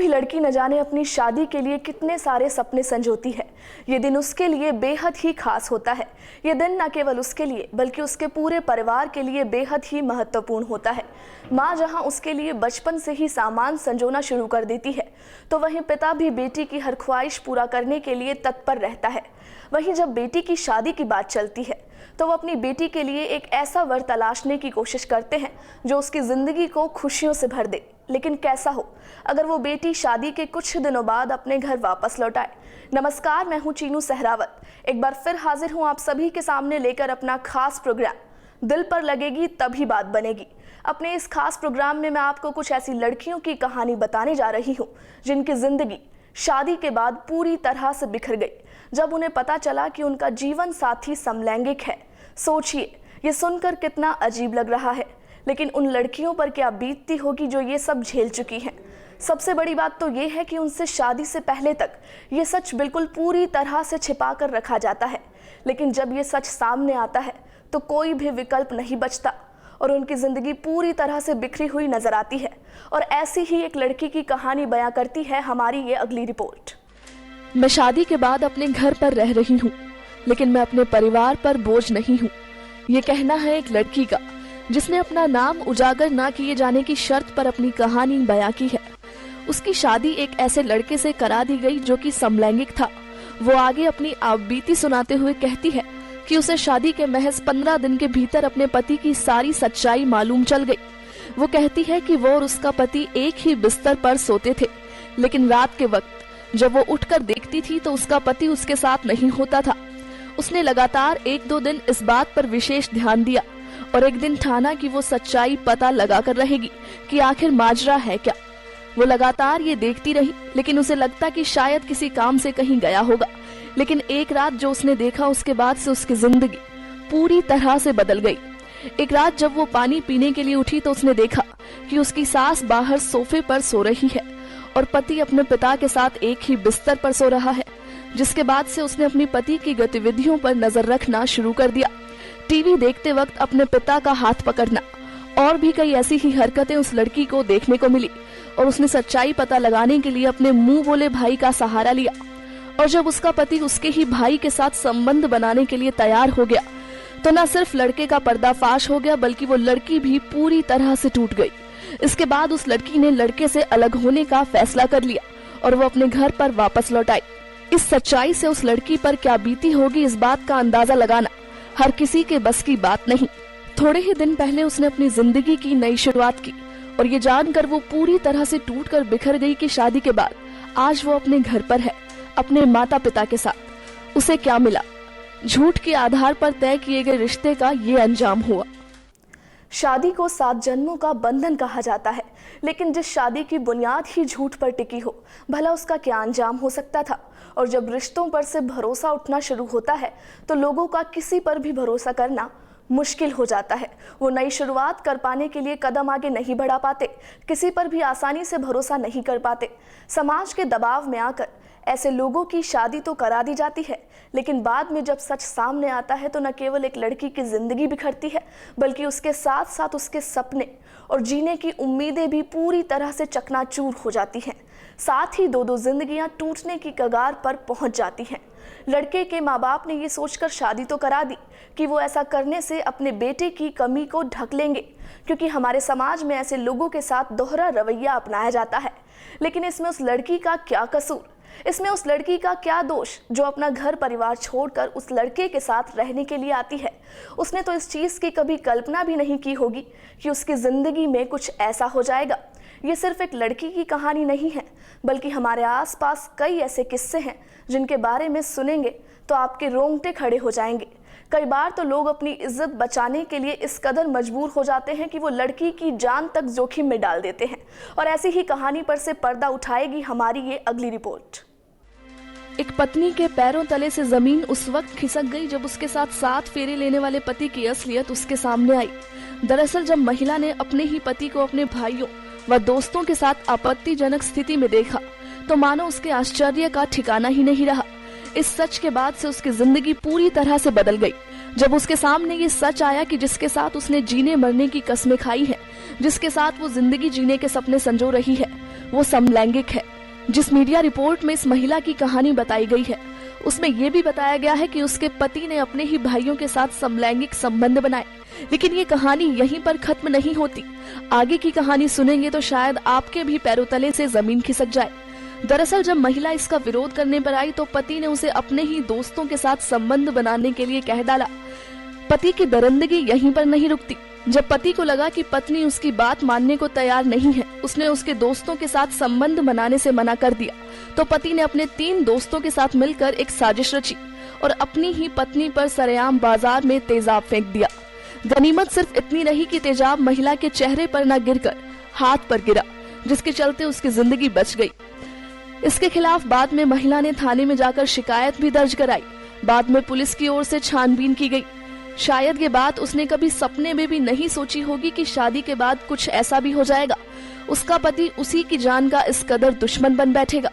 भी लड़की न जाने अपनी शादी के लिए कितने सारे सपने संजोती है। ये दिन उसके लिए बेहद ही खास होता है। ये दिन न केवल उसके लिए बल्कि उसके पूरे परिवार के लिए बेहद ही महत्वपूर्ण होता है। माँ जहाँ उसके लिए बचपन से ही सामान संजोना शुरू कर देती है, तो वहीं पिता भी बेटी की हर ख्वाहिश पूरा करने के लिए तत्पर रहता है। वहीं जब बेटी की शादी की बात चलती है तो वो अपनी बेटी के लिए एक ऐसा वर तलाशने की कोशिश करते हैं जो उसकी जिंदगी को खुशियों से भर दे। लेकिन कैसा हो अगर वो बेटी शादी के कुछ दिनों बाद अपने घर वापस लौट आए। नमस्कार, मैं हूं चीनू सहरावत। एक बार फिर हाजिर हूं आप सभी के सामने लेकर अपना खास प्रोग्राम दिल पर लगेगी तभी बात बनेगी। अपने इस खास प्रोग्राम में मैं आपको कुछ ऐसी लड़कियों की कहानी बताने जा रही हूं जिनकी जिंदगी शादी के बाद पूरी तरह से बिखर गई जब उन्हें पता चला कि उनका जीवन साथी समलैंगिक है। सोचिए, ये सुनकर कितना अजीब लग रहा है, लेकिन उन लड़कियों पर क्या बीतती होगी जो ये सब झेल चुकी हैं। सबसे बड़ी बात तो ये है कि उनसे शादी से पहले तक ये सच बिल्कुल पूरी तरह से छिपा कर रखा जाता है, लेकिन जब ये सच सामने आता है तो कोई भी विकल्प नहीं बचता और उनकी जिंदगी पूरी तरह से बिखरी हुई नजर आती है। और ऐसी ही एक लड़की की कहानी बयां करती है हमारी ये अगली रिपोर्ट। मैं शादी के बाद अपने घर पर रह रही हूँ, लेकिन मैं अपने परिवार पर बोझ नहीं हूँ। ये कहना है एक लड़की का जिसने अपना नाम उजागर ना किए जाने की शर्त पर अपनी कहानी बयां की है। उसकी शादी एक ऐसे लड़के से करा दी गई जो कि समलैंगिक था। वो आगे अपनी आपबीती सुनाते हुए कहती है कि उसे शादी के महज 15 दिन के भीतर अपने पति की सारी सच्चाई मालूम चल गई। वो कहती है कि वो और उसका पति एक ही बिस्तर पर सोते थे, लेकिन रात के वक्त जब वो उठकर देखती थी तो उसका पति उसके साथ नहीं होता था। उसने लगातार 1-2 दिन इस बात पर विशेष ध्यान दिया और एक दिन ठाना कि वो सच्चाई पता लगा कर रहेगी कि आखिर माजरा है क्या। वो लगातार ये देखती रही, लेकिन उसे लगता कि शायद किसी काम से कहीं गया होगा। लेकिन एक रात जो उसने देखा, उसके बाद से उसकी जिंदगी पूरी तरह से बदल गई। एक रात जब वो पानी पीने के लिए उठी तो उसने देखा कि उसकी सास बाहर सोफे पर सो रही है और पति अपने पिता के साथ एक ही बिस्तर पर सो रहा है। जिसके बाद से उसने अपनी पति की गतिविधियों पर नजर रखना शुरू कर दिया। टीवी देखते वक्त अपने पिता का हाथ पकड़ना और भी कई ऐसी ही हरकतें उस लड़की को देखने को मिली और उसने सच्चाई पता लगाने के लिए अपने मुंह बोले भाई का सहारा लिया। और जब उसका पति उसके ही भाई के साथ संबंध बनाने के लिए तैयार हो गया तो न सिर्फ लड़के का पर्दाफाश हो गया बल्कि वो लड़की भी पूरी तरह से टूट गई। इसके बाद उस लड़की ने लड़के से अलग होने का फैसला कर लिया और वो अपने घर पर वापस लौट आई। इस सच्चाई से उस लड़की पर क्या बीती होगी, इस बात का अंदाजा लगाना हर किसी के बस की बात नहीं। थोड़े ही दिन पहले उसने अपनी जिंदगी की नई शुरुआत की और ये जानकर वो पूरी तरह से टूटकर बिखर गई कि शादी के बाद आज वो अपने घर पर है, अपने माता पिता के साथ। उसे क्या मिला? झूठ के आधार पर तय किए गए रिश्ते का ये अंजाम हुआ। शादी को 7 जन्मों का बंधन कहा जाता है, लेकिन जिस शादी की बुनियाद ही झूठ पर टिकी हो, भला उसका क्या अंजाम हो सकता था। और जब रिश्तों पर से भरोसा उठना शुरू होता है तो लोगों का किसी पर भी भरोसा करना मुश्किल हो जाता है। वो नई शुरुआत कर पाने के लिए कदम आगे नहीं बढ़ा पाते, किसी पर भी आसानी से भरोसा नहीं कर पाते। समाज के दबाव में आकर ऐसे लोगों की शादी तो करा दी जाती है, लेकिन बाद में जब सच सामने आता है तो न केवल एक लड़की की जिंदगी बिखरती है बल्कि उसके साथ साथ उसके सपने और जीने की उम्मीदें भी पूरी तरह से चकनाचूर हो जाती हैं। साथ ही 2-2 जिंदगियां टूटने की कगार पर पहुंच जाती हैं। लड़के के माँ बाप ने ये सोचकर शादी तो करा दी कि वो ऐसा करने से अपने बेटे की कमी को ढक लेंगे, क्योंकि हमारे समाज में ऐसे लोगों के साथ दोहरा रवैया अपनाया जाता है। लेकिन इसमें उस लड़की का क्या कसूर, इसमें उस लड़की का क्या दोष जो अपना घर परिवार छोड़कर उस लड़के के साथ रहने के लिए आती है। उसने तो इस चीज की कभी कल्पना भी नहीं की होगी कि उसकी जिंदगी में कुछ ऐसा हो जाएगा। ये सिर्फ एक लड़की की कहानी नहीं है, बल्कि हमारे आसपास कई ऐसे किस्से हैं जिनके बारे में सुनेंगे तो आपके रोंगटे खड़े हो जाएंगे। कई बार तो लोग अपनी इज्जत बचाने के लिए इस कदर मजबूर हो जाते हैं कि वो लड़की की जान तक जोखिम में डाल देते हैं। और ऐसी ही कहानी पर से पर्दा उठाएगी हमारी ये अगली रिपोर्ट। एक पत्नी के पैरों तले से जमीन उस वक्त खिसक गई जब उसके साथ 7 फेरे लेने वाले पति की असलियत उसके सामने आई। दरअसल जब महिला ने अपने ही पति को अपने भाइयों व दोस्तों के साथ आपत्तिजनक स्थिति में देखा तो मानो उसके आश्चर्य का ठिकाना ही नहीं रहा। इस सच के बाद से उसकी जिंदगी पूरी तरह से बदल गई। जब उसके सामने ये सच आया कि जिसके साथ उसने जीने मरने की कस्में खाई है, जिसके साथ वो जिंदगी जीने के सपने संजो रही है, वो समलैंगिक है। जिस मीडिया रिपोर्ट में इस महिला की कहानी बताई गई है उसमें ये भी बताया गया है कि उसके पति ने अपने ही भाइयों के साथ समलैंगिक संबंध बनाए। लेकिन ये कहानी यहीं पर खत्म नहीं होती। आगे की कहानी सुनेंगे तो शायद आपके भी पैरों तले से जमीन खिसक जाए। दरअसल जब महिला इसका विरोध करने पर आई तो पति ने उसे अपने ही दोस्तों के साथ संबंध बनाने के लिए कह डाला। पति की दरिंदगी यहीं पर नहीं रुकती। जब पति को लगा कि पत्नी उसकी बात मानने को तैयार नहीं है, उसने उसके दोस्तों के साथ संबंध बनाने से मना कर दिया। तो पति ने अपने 3 दोस्तों के साथ मिलकर एक साजिश रची और अपनी ही पत्नी पर सरेआम बाजार में तेजाब फेंक दिया। गनीमत सिर्फ इतनी रही कि तेजाब महिला के चेहरे पर न गिरकर हाथ पर गिरा, जिसके चलते उसकी जिंदगी बच गई। इसके खिलाफ बाद में महिला ने थाने में जाकर शिकायत भी दर्ज कराई। बाद में पुलिस की ओर से छानबीन की गई। शायद ये बात उसने कभी सपने में भी नहीं सोची होगी कि शादी के बाद कुछ ऐसा भी हो जाएगा। उसका पति उसी की जान का इस कदर दुश्मन बन बैठेगा।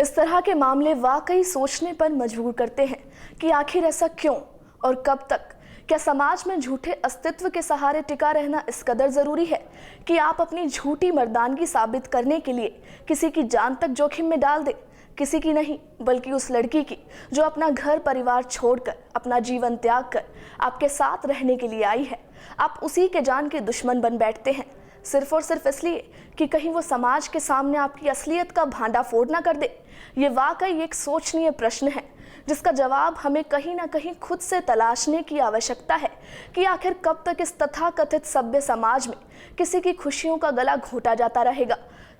इस तरह के मामले वाकई सोचने पर मजबूर करते हैं कि आखिर ऐसा क्यों और कब तक। क्या समाज में झूठे अस्तित्व के सहारे टिका रहना इस कदर जरूरी है कि आप अपनी झूठी मर्दानगी साबित करने के लिए किसी की जान तक जोखिम में डाल दें? किसी की नहीं, बल्कि उस लड़की की जो अपना घर परिवार छोड़कर, अपना जीवन त्याग कर आपके साथ रहने के लिए आई है। आप उसी के जान के दुश्मन बन बैठते हैं, सिर्फ और सिर्फ इसलिए कि कहीं वो समाज के सामने आपकी असलियत का भांडाफोड़ ना कर दे। ये वाकई एक सोचनीय प्रश्न है जिसका जवाब हमें कहीं ना कहीं खुद से तलाशने की आवश्यकता है कि आखिर कब तक इस तथाकथित सभ्य समाज में किसी की खुशियों का गला घोटा जाता रहेगा।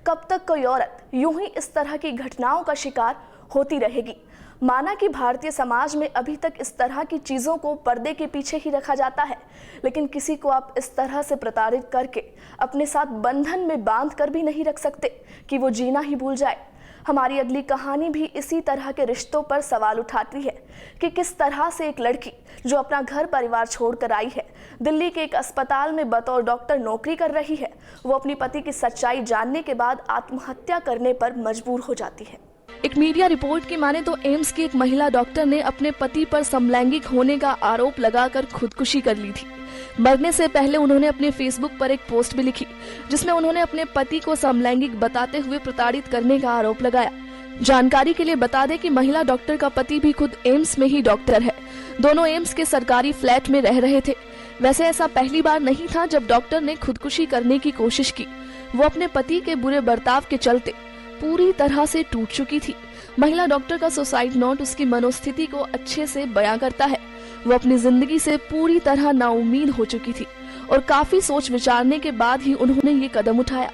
कब तक कोई औरत यूं ही इस तरह की घटनाओं का शिकार होती रहेगी। माना कि भारतीय समाज में अभी तक इस तरह की चीज़ों को पर्दे के पीछे ही रखा जाता है, लेकिन किसी को आप इस तरह से प्रताड़ित करके अपने साथ बंधन में बांध कर भी नहीं रख सकते कि वो जीना ही भूल जाए। हमारी अगली कहानी भी इसी तरह के रिश्तों पर सवाल उठाती है कि किस तरह से एक लड़की जो अपना घर परिवार छोड़कर आई है, दिल्ली के एक अस्पताल में बतौर डॉक्टर नौकरी कर रही है, वो अपनी पति की सच्चाई जानने के बाद आत्महत्या करने पर मजबूर हो जाती है। एक मीडिया रिपोर्ट की माने तो एम्स की एक महिला डॉक्टर ने अपने पति पर समलैंगिक होने का आरोप लगाकर खुदकुशी कर ली थी। मरने से पहले उन्होंने अपने फेसबुक पर एक पोस्ट भी लिखी जिसमें उन्होंने अपने पति को समलैंगिक बताते हुए प्रताड़ित करने का आरोप लगाया। जानकारी के लिए बता दें कि महिला डॉक्टर का पति भी खुद एम्स में ही डॉक्टर है। दोनों एम्स के सरकारी फ्लैट में रह रहे थे। वैसे ऐसा पहली बार नहीं था जब डॉक्टर ने खुदकुशी करने की कोशिश की। वो अपने पति के बुरे बर्ताव के चलते पूरी तरह से टूट चुकी थी। महिला डॉक्टर का सुसाइड नोट उसकी मनोस्थिति को अच्छे से बयां करता है। वो अपनी जिंदगी से पूरी तरह नाउम्मीद हो चुकी थी और काफी सोच विचारने के बाद ही उन्होंने ये कदम उठाया।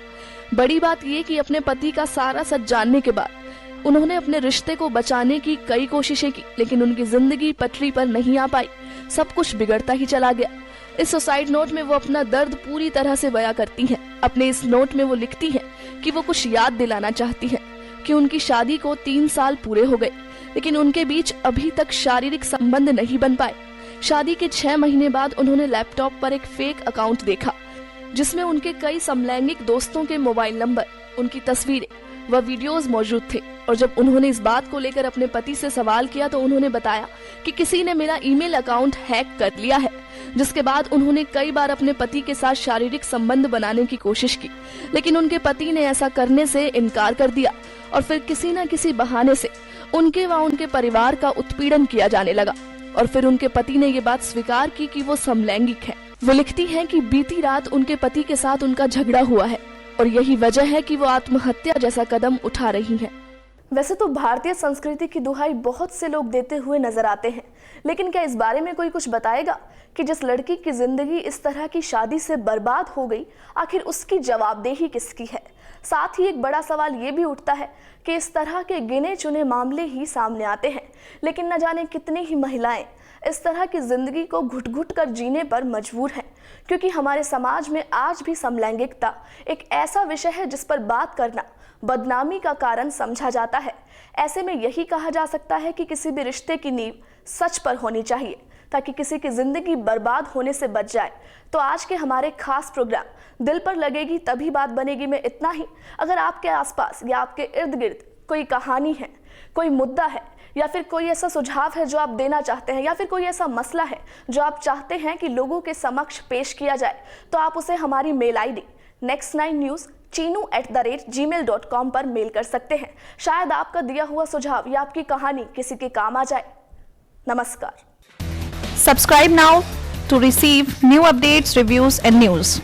बड़ी बात ये कि अपने पति का सारा सच जानने के बाद उन्होंने अपने रिश्ते को बचाने की कई कोशिशें की, लेकिन उनकी जिंदगी पटरी पर नहीं आ पाई। सब कुछ बिगड़ता ही चला गया। इस सुसाइड नोट में वो अपना दर्द पूरी तरह से बयां करती हैं। अपने इस नोट में वो लिखती हैं कि वो कुछ याद दिलाना चाहती हैं कि उनकी शादी को 3 साल पूरे हो गए, लेकिन उनके बीच अभी तक शारीरिक संबंध नहीं बन पाए। शादी के 6 महीने बाद उन्होंने लैपटॉप पर एक फेक अकाउंट देखा जिसमें उनके कई समलैंगिक दोस्तों के मोबाइल नंबर, उनकी तस्वीरें व वीडियोस मौजूद थे। और जब उन्होंने इस बात को लेकर अपने पति से सवाल किया तो उन्होंने बताया कि किसी ने मेरा ईमेल अकाउंट हैक कर लिया है। जिसके बाद उन्होंने कई बार अपने पति के साथ शारीरिक संबंध बनाने की कोशिश की, लेकिन उनके पति ने ऐसा करने से इनकार कर दिया और फिर किसी न किसी बहाने से उनके व उनके परिवार का उत्पीड़न किया जाने लगा। और फिर उनके पति ने ये बात स्वीकार की कि वो समलैंगिक है। वो लिखती हैं कि बीती रात उनके पति के साथ उनका झगड़ा हुआ है और यही वजह है कि वो आत्महत्या जैसा कदम उठा रही हैं। वैसे तो भारतीय संस्कृति की दुहाई बहुत से लोग देते हुए नजर आते हैं, लेकिन क्या इस बारे में कोई कुछ बताएगा कि जिस लड़की की जिंदगी इस तरह की शादी से बर्बाद हो गई, आखिर उसकी जवाबदेही किसकी है? साथ ही एक बड़ा सवाल ये भी उठता है कि इस तरह के गिने चुने मामले ही सामने आते हैं, लेकिन न जाने कितनी ही महिलाएं इस तरह की जिंदगी को घुट घुट कर जीने पर मजबूर हैं, क्योंकि हमारे समाज में आज भी समलैंगिकता एक ऐसा विषय है जिस पर बात करना बदनामी का कारण समझा जाता है। ऐसे में यही कहा जा सकता है कि किसी भी रिश्ते की नींव सच पर होनी चाहिए ताकि किसी की जिंदगी बर्बाद होने से बच जाए। तो आज के हमारे खास प्रोग्राम दिल पर लगेगी तभी बात बनेगी में इतना ही। अगर आपके आसपास या आपके इर्द गिर्द कोई कहानी है, कोई मुद्दा है, या फिर कोई ऐसा सुझाव है जो आप देना चाहते हैं, या फिर कोई ऐसा मसला है जो आप चाहते हैं कि लोगों के समक्ष पेश किया जाए, तो आप उसे हमारी मेल आईडी next9news chinu@gmail.com पर मेल कर सकते हैं। शायद आपका दिया हुआ सुझाव या आपकी कहानी किसी के काम आ जाए। नमस्कार। Subscribe now to receive new updates, reviews and news.